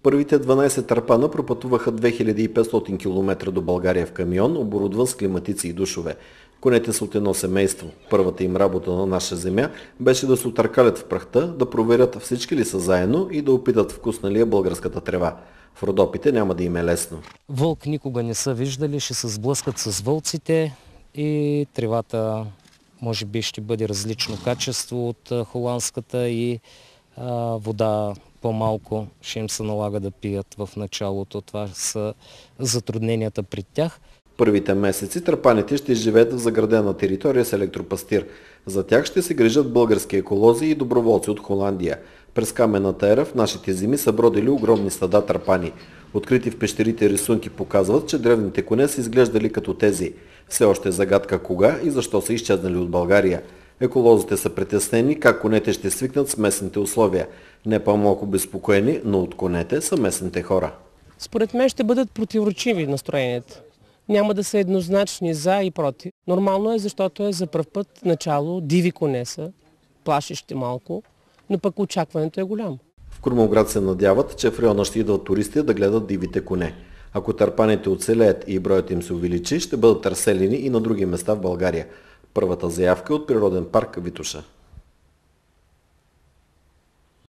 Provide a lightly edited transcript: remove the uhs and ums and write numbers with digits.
Първите 12 търпана пропътуваха 2500 км до България в камион, оборудван с климатици и душове. Конете са от едно семейство. Първата им работа на наша земя беше да се отъркалят в прахта, да проверят всички ли са заедно и да опитат вкусна ли е българската трева. В Родопите няма да им е лесно. Вълк никога не са виждали, ще се сблъскат с вълците и тревата може би ще бъде различно качество от холандската и вода по-малко ще им се налага да пият в началото. Това са затрудненията при тях. Първите месеци търпаните ще живеят в заградена територия с електропастир. За тях ще се грижат български еколози и доброволци от Холандия. През каменната ера в нашите земи са бродили огромни стада търпани. Открити в пещерите рисунки показват, че древните коне са изглеждали като тези. Все още е загадка кога и защо са изчезнали от България. Еколозите са притеснени как конете ще свикнат с местните условия. Не по-малко безпокоени, но от конете са местните хора. Според мен ще бъдат противоречиви настроенията. Няма да са еднозначни за и против. Нормално е, защото е за пръв път начало, диви коне са, плашещи малко, но пък очакването е голямо. В Крумовград се надяват, че в района ще идват туристи да гледат дивите коне. Ако търпаните оцелеят и броят им се увеличи, ще бъдат разселени и на други места в България. Първата заявка е от природен парк Витоша.